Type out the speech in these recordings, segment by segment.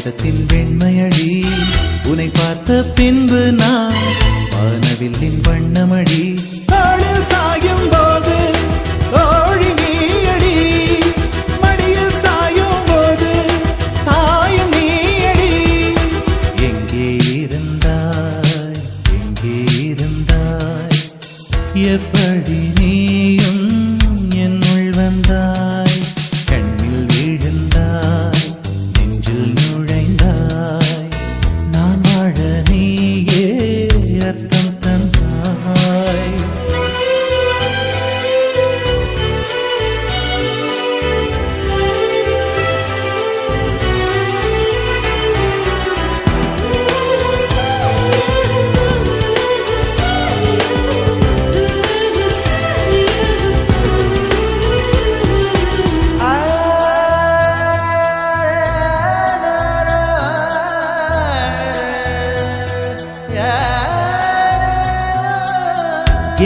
காகிதத்தின் வெண்மையடி உன்னை பார்த்த பின்பு நான் வானவில்லின் வண்ணமடி தாளில் சாயும் போது தோழி நீயடி மடியில் சாயும் போது தாயும் நீயடி எங்கே இருந்தாய் எப்படி நீயும் என்னுள் வந்தாய் கண்ணில் விழுந்தாய் நெஞ்சில் நுழைந்தாய் நான் வாழ நீயே அர்த்தம் தந்தாய்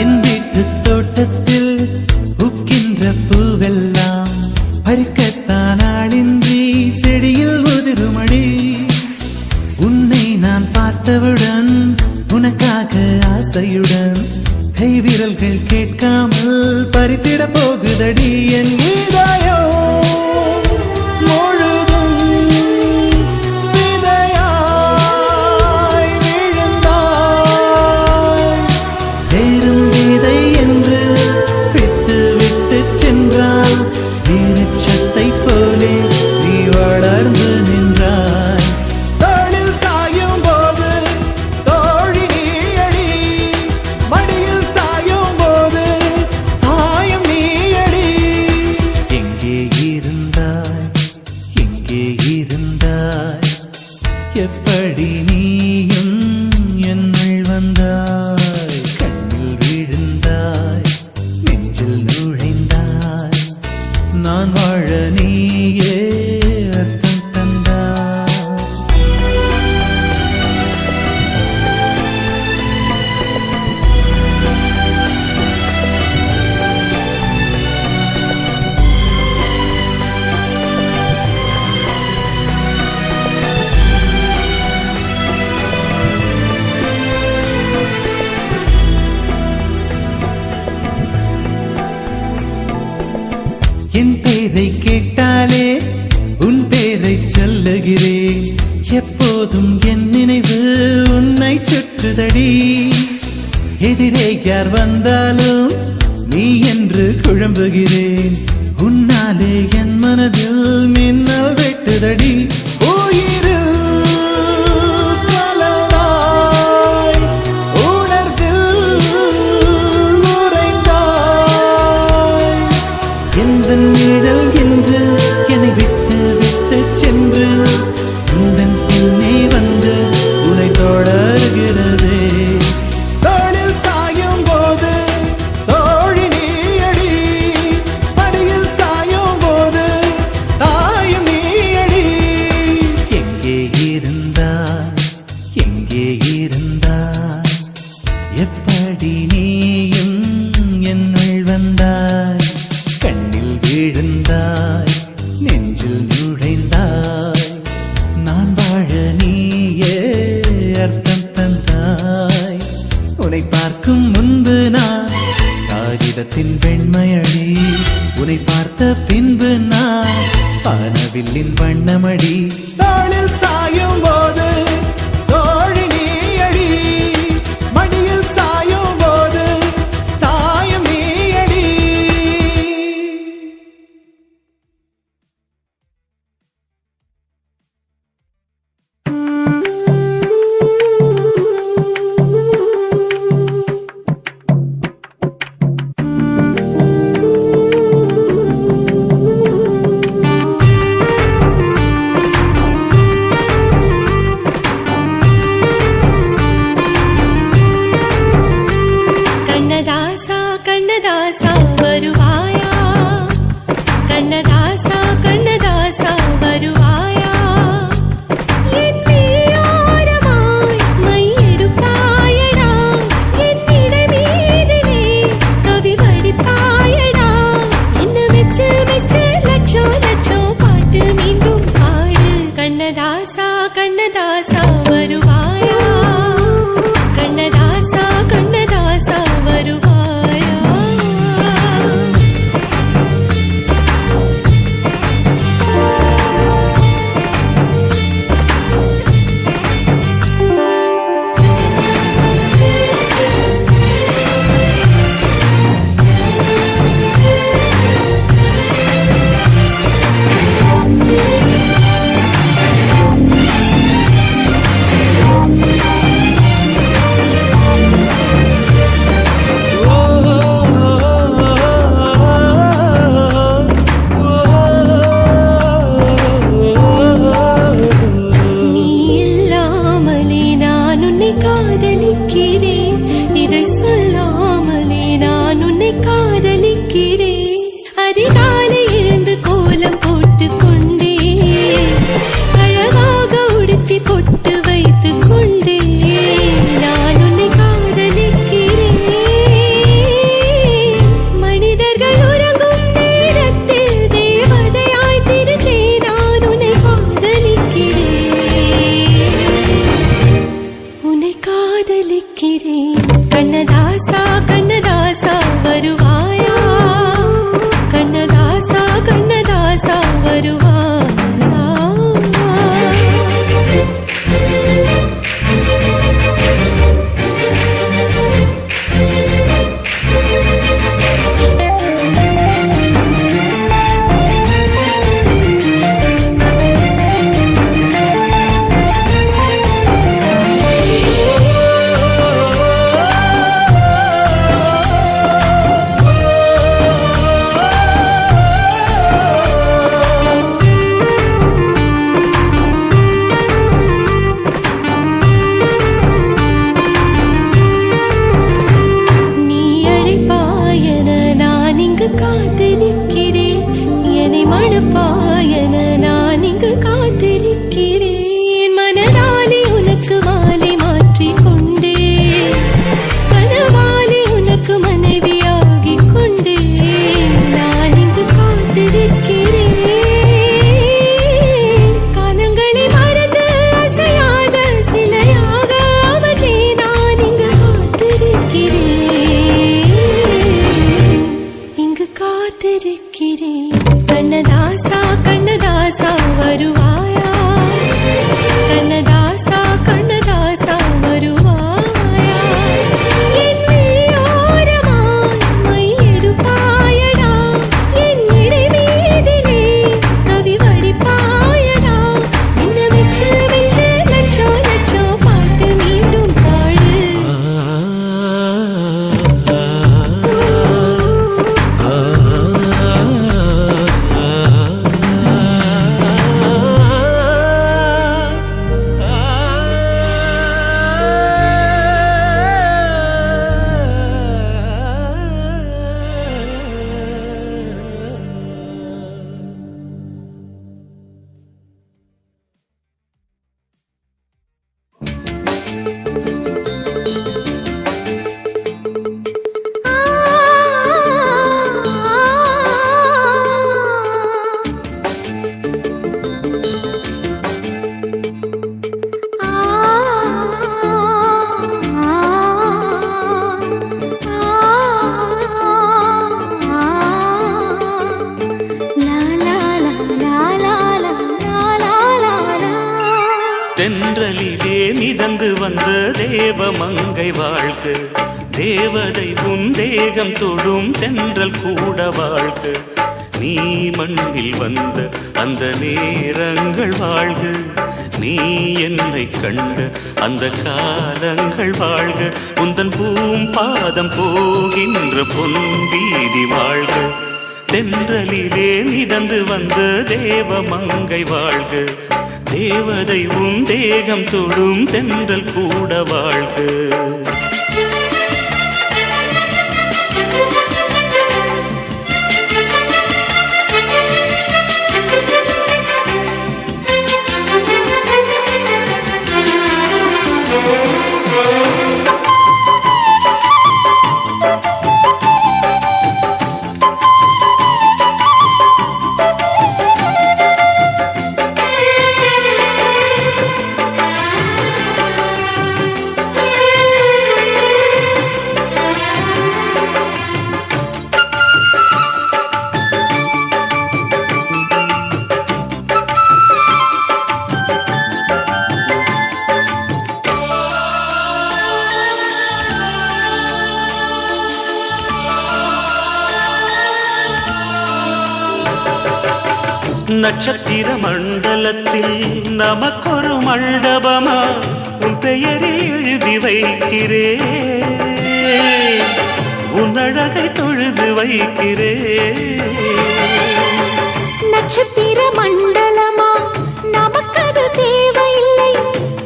என் வீட்டு தோட்டத்தில் பூக்கின்ற பூவெல்லாம் பறிக்கத்தான் ஆளின்றி செடியில் உதிருமடி உன்னை நான் பார்த்தவுடன் உனக்காக ஆசையுடன் கைவிரல்கள் கேட்காமல் பறித்திட போகுதடி என் இதயம் எப்படி நீயும் என்னுள் வந்தாய் கண்ணில் விழுந்தாய் நெஞ்சில் நுழைந்தாய் நான் வாழ நீயே அர்த்தம் தந்தாய் என் பேரை கேட்டாலே உன் பேரை சொல்லுகிறேன் எப்போதும் என் நினைவு உன்னை சுற்றுதடி எதிரே யார் வந்தாலும் நீ என்று குழம்புகிறேன் உன்னாலே என் மனதில் மின்னல் வெட்டுதடி நிழல் என்று என்னை விட்டு விட்டு சென்று உந்தன் பின்னே வந்து உன்னை தொடர்கிறதே தோளில் சாயும் போது தோழி நீயடி மடியில் சாயும் போது தாயும் நீயடி எங்கே இருந்தாய் எப்படி நீயும் என்னுள் வந்தாய் கண்ணில் விழுந்தாய் நெஞ்சில் நுழைந்தாய் நான் வாழ நீயே அர்த்தம் தந்தாய் உன்னை பார்க்கும் முன்பு நான் காகிதத்தின் வெண்மையடி உன்னை பார்த்த பின்பு நான் வானவில்லின் வண்ணமடி தாளில் சாயும் போது தோழி நீயடி மடியில் சாயும் போது தாயும் நீயடி கண்ணதாசா வருவாயா கண்ணதாசா கண்ணதாசா வருவாயா என் மீயோரமாய் மையெடுப்பாயடா என் இடை மீதிலே கவி வடிப்பாயடா என்ன வெச்சு வெச்சு லட்சம் லட்சம் பாட்டு மீண்டும் பாடு கண்ணதாசா இங்கு காத்திருக்கிறேன் என்னை மணப்பாயன நான் இங்கு காத்திருக்கிறேன் மனதாலே உனக்கு மாலை மாற்றிக் கொண்டே கனவாலே உனக்கு மனைவியாகிக் கொண்டே நான் இங்கு காத்திருக்கிறேன் காலங்களை மறந்து அசையாத சிலையாக அவனே நான் இங்கு காத்திருக்கிறேன் இங்கு காத்திருக்கிறேன் கண்ணதாசா கண்ணதாசா வருவாயா கண்ணதாசா கண்ணதாசா வருவாயா என் விழியோரமாய் மையெடுப்பாயடா என் இடை மீதிலே கவி வடிப்பாயடா என்ன வெச்சு வெச்சு லட்சோ லட்சோ பாட்டு மீண்டும் பாடு தென்றலிலே மிதந்து வந்த தேவமங்கை வாழ்க தேவதை உன் தேகம் தொடும் தென்றல் கூட வாழ்க நீ மண்ணில் வந்த அந்த நேரங்கள் வாழ்க நீ என்னை கண்ட அந்த காலங்கள் வாழ்க உந்தன் பாதம் போகின்ற பொன் வீதி வாழ்க தென்றலிலே மிதந்து வந்த தேவமங்கை வாழ்க தேவதை உன் தேகம் தொடும் தென்றல் கூட வாழ்க நட்சத்திர மண்டலத்தில் நமக்கொரு மண்டபமா உன் பெயரில் எழுதி வைக்கிறேன் உன் அழகை தொழுது வைக்கிறேன் நட்சத்திர மண்டலமா நமக்கது தேவையில்லை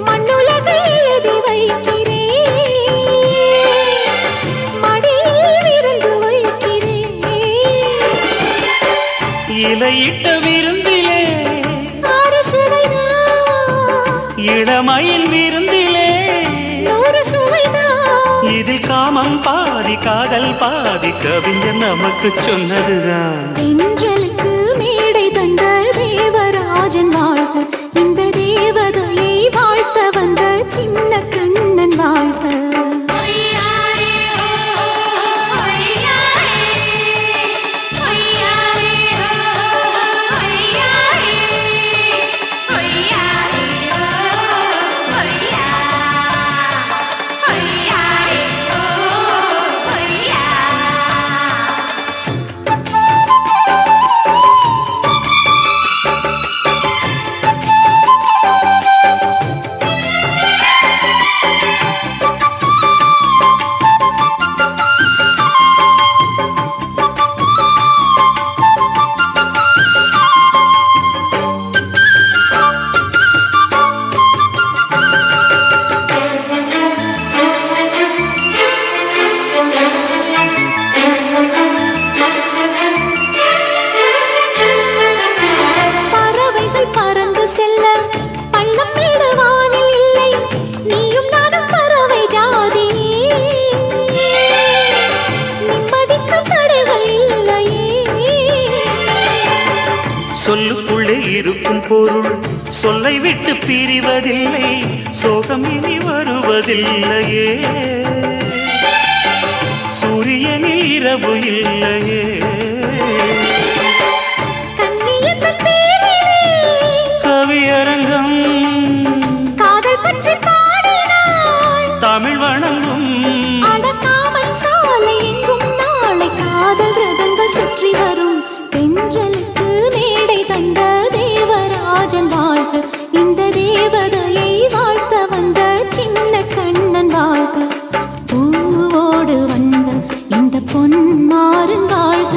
மண்ணுலகை எழுதி வைக்கிறேன் மடியில் விருந்து வைக்கிறேன் இலையிட்ட விருந்திலே இளமயில் விருந்திலே இதில் காமம் பாதி காதல் பாதி கவிஞர் நமக்கு சொன்னதுதான் தென்றலுக்கு மேடை தந்த தேவராஜன் வாழ்க இந்த தேவதையை வாழ்த்த வந்த சின்ன கண்ணன் வாழ்க பொருள் சொல்லை விட்டு பிரிவதில்லை, சோகம் இனி வருவதில்லையே. சூரியனில் இரவு இல்லையே. கண்ணியத்தின் பேரிலே கவியரங்கம் காதல் பற்றி பாடினாள். தமிழ் வணங்கும் அடக்காமல் சாலை எங்கும் நாளை காதல் ரதங்கள் சுற்றி வரும். தென்றலுக்கு மேடை தந்த தேவராஜன் வாழ்க, இந்த தேவதையை வாழ்த்த வந்த சின்ன கண்ணன் வாழ்க. பூவோடு வந்த இந்த பொன்மாறன் வாழ்க,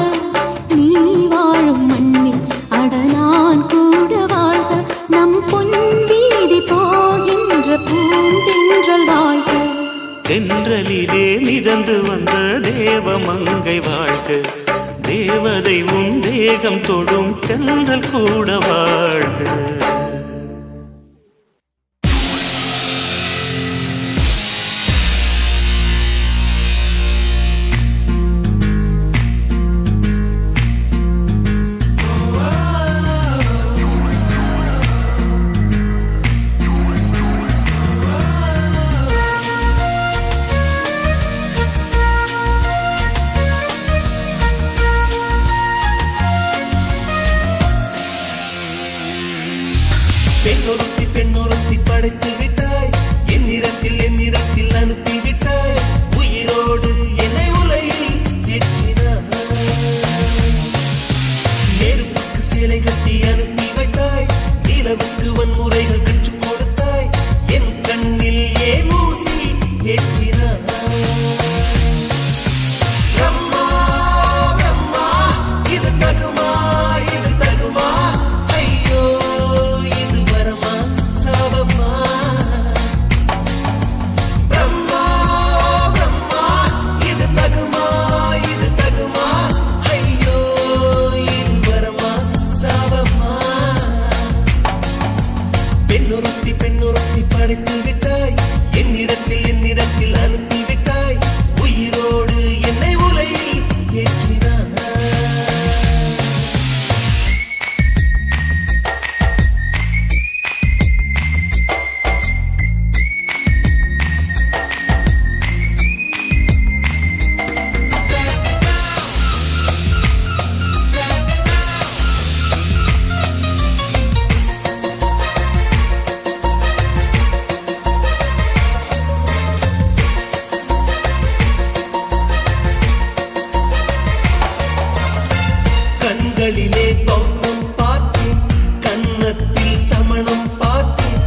நீ வாழும் மண்ணில் அட நான் கூட வாழ்க. நம் பொன் வீதி போகின்ற பூந்தென்றல் வாழ்க. தென்றலிலே மிதந்து வந்த தேவமங்கை வாழ்க, தேவதை உன் தேகம் தொடும் தென்றல் கூட வாழ்க. பெண்ணொருத்தி படைத்து விட்டாய், என்னிடத்தில் அனுப்பி விட்டாய். உயிரோடு என்னை உலையில் ஏற்றினாய். நெருப்புக்கு சிலை கட்டி அனுப்பி வைத்தாய், நிலவுக்கு வன்முறைகள் கற்றுக் கொடுத்தாய். என் கண்ணில் ஏன் ஊசி ஏற்றினாய். பிரம்மா பிரம்மா, இது தகுமா இது தகுமா? ஐயோ இது வரமா சாபமா? பிரம்மா பிரம்மா, இது தகுமா இது தகுமா? ஐயோ இது வரமா சாபமா? பெண்ணொருத்தி படைத்து விட்டாய், என்னிடத்தில் அனுப்பி விட்டாய். உயிரோடு என்னை உலையில் ஏற்றினாய். கண்களிலே பௌத்தம் பார்த்தேன், கன்னத்தில் சமணம் பார்த்தேன்.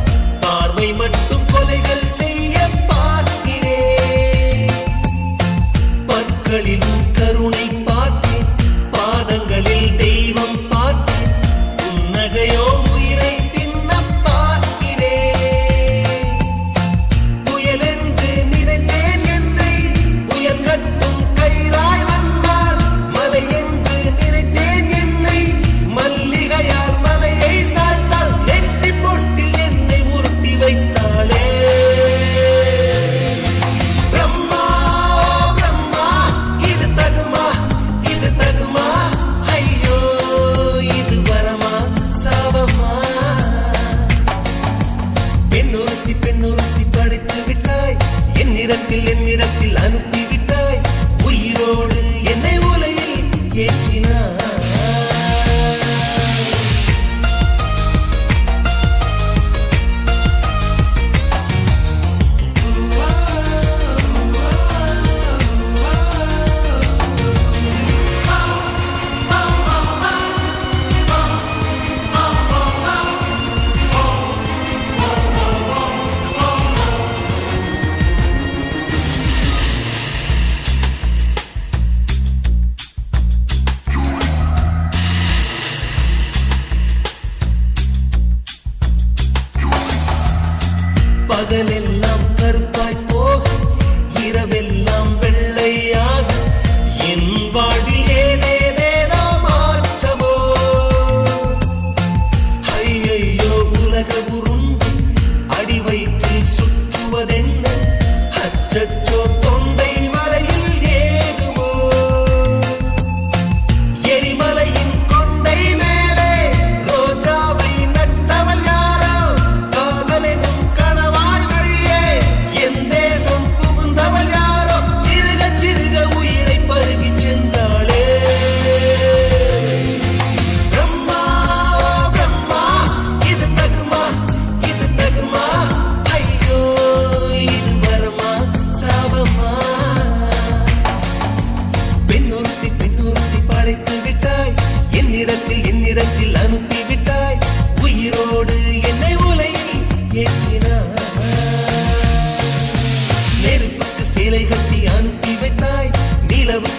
பார்வை மட்டும் கொலைகள் செய்ய பார்க்கிறேன். பற்களிலும் கருணை பார்த்தேன், பாதங்களில் தெய்வம் பார்த்தேன். புன்னகையோ உயிரை தின்ன பார்க்கிறேன். புயல் என்று நினைத்தேன் என்னை, புயல் கட்டும் கயிறாய் வந்தாள். மலை என்று நினைத்தேன் என்னை, மல்லிகையால் மலையை சாய்த்தாள். நெற்றி பொட்டில் என்னை உருட்டி வைத்தாளே. பிரம்மா பிரம்மா, இது தகுமா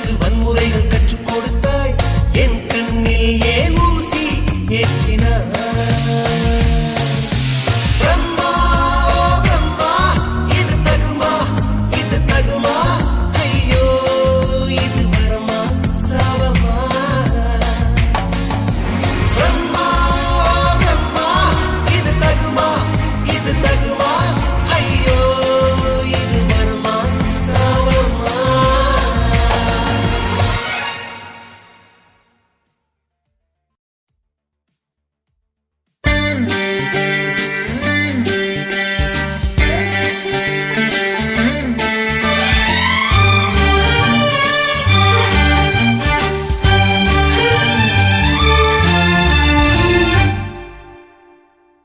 நிலவுக்கு வன்முறைகள் கற்றுக் கொடுத்தாய் என் கண்ணில் ஏன் ஊசி ஏற்றினாய் பிரம்மா பிரம்மா இது தகுமா இது தகுமா ஐயோ இது வரமா சாவமா பிரம்மா பிரம்மா இது தகுமா ஐயோ இது வரமா சாவமா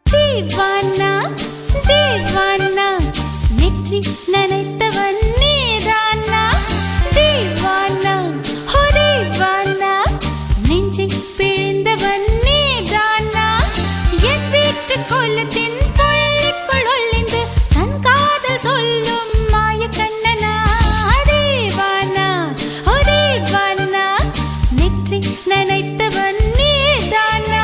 தீவானா தீவானா நெற்றி நனைத்தவன் நீதானா தீவானா ஹோ தீவானா நெஞ்சை பிழிந்தவன் நீதானா என் வீட்டு கோலத்தின் பள்ளிக்குள் ஒளிந்து தன் காதல் சொல்லும் மாய கண்ணனா தீவானா ஹோ தீவானா நெற்றி நனைத்தவன் நீதானா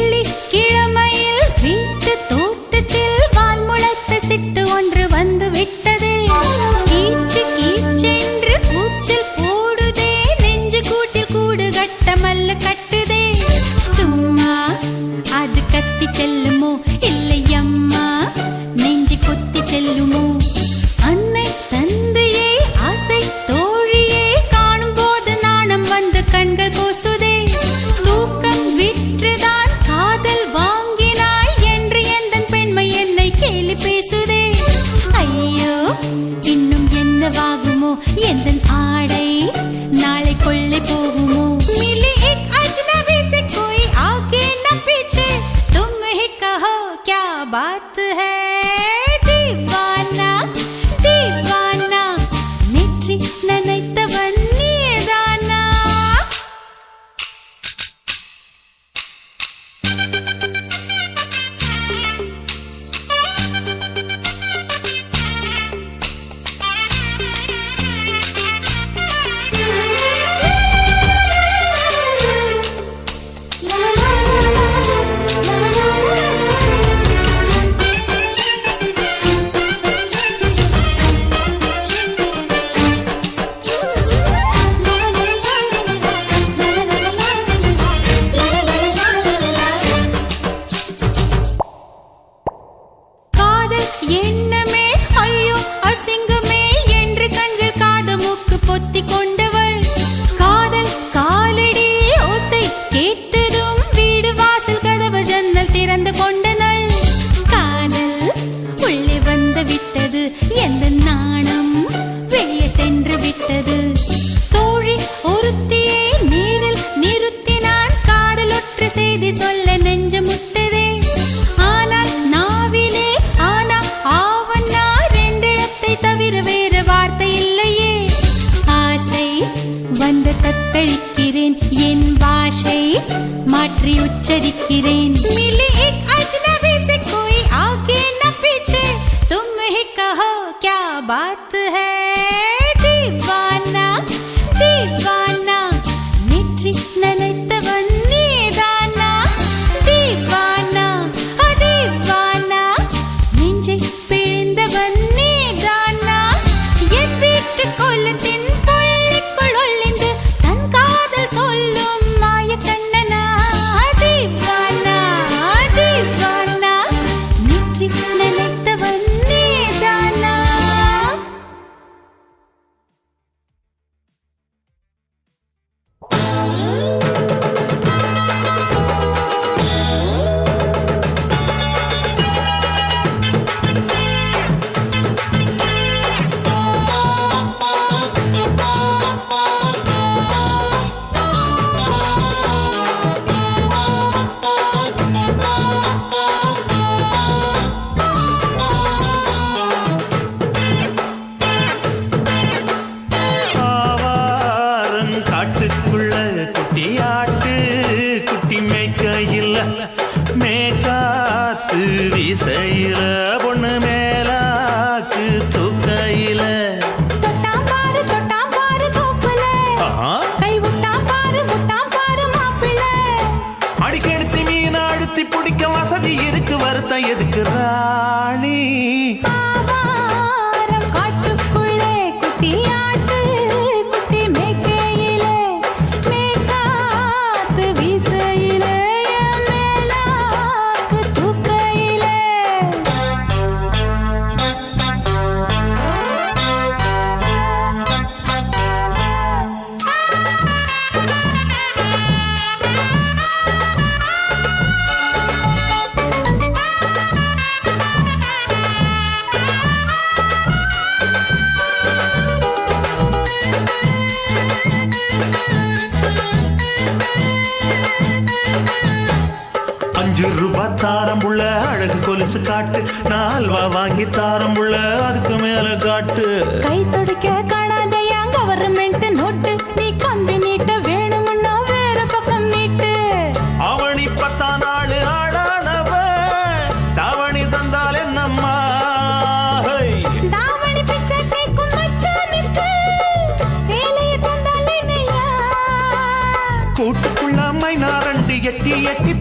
வெள்ளிக்கிழமையில் வீட்டு தோட்டத்தில் வால் முளைத்த சிட்டு ஒன்று வந்து விட்டதே கீச்சு கீச்சென்று கூச்சல் போடுதே நெஞ்சு கூட்டில் கூடு கட்ட மல்லு கட்டுதே சும்மா அது கத்தி செல்லுமோ இல்லை அம்மா நெஞ்சு கொத்தி செல்லுமோ அன்னை தந்தையே ஆசை தோழியே காணும் போது நாணம் வந்து கண்கள் கோசுதே தூக்கம் விற்றுதான் காதல் வாங்கினாய் என்று எந்தன் பெண்மை என்னை கேலி பேசுதே ஐயோ இன்னும் என்னவாகுமோ எந்தன் ஆடை நாளை கொள்ளை போகுமோ मिली एक अजनबी से कोई आगे न पीछे तुम ही कहो क्या बात है दीवाना दीवाना நெற்றி நனைத்தவன் நீதானா காதல் எண்ணமே ஐயோ அசிங்கமே என்று கண்கள் காது மூக்கு பொத்தி கொண்டவள் காதல் காலடி ஓசை கேட்டதும் வீடு வாசல் கதவு ஜன்னல் திறந்து கொண்டனள் காதல் உள்ளே வந்து விட்டது எந்த நாணம் வெளியே சென்று விட்டது தோழி ஒருத்தியே நேரில் நிறுத்தினான் காதல் ஒற்று செய்தி சொல்ல நெஞ்சு முட்டதே ஆனால் நாவிலே ஆனா ஆவன்னா ரெண்டிடத்தை தவிர வேறு வார்த்தை இல்லையே ஆசை வந்து தத்தளிக்கிறேன் என் பாஷை மாற்றி உச்சரிக்கிறேன் मिली एक अजनबी से कोई आगे न पीछे तुम ही कहो क्या बात है दीवाना दीवाना நெற்றி நனைத்தவன் நீதானா दीवाना दीवाना நெஞ்சை பிழிந்தவன் நீதானா என் வீட்டு கோலத்தின் பள்ளிக்குள் ஒளிந்து தன் காதல் சொல்லும் மாய கண்ணனா दीवाना दीवाना நெற்றி நனைத்தவன் நீதானா கொலுசு காட்டு நான் அல்வா வாங்கி தாரம் உள்ள அதுக்கு மேல காட்டு கை துடிக்க காணாதையா கவர்மெண்ட் நோட்டு நீ கம்பி நீட்ட வேணும்னா வேற பக்கம் நீட்டு அவனி 10 நாள் ஆளானவ தாவணி தந்தால் என்னம்மா தாவணி பிச்சை கேக்கும் மச்சானுக்கு சேலையை தந்தால் என்னையா கூட்டுக்குள்ள மைனாரண்டு எட்டி எட்டி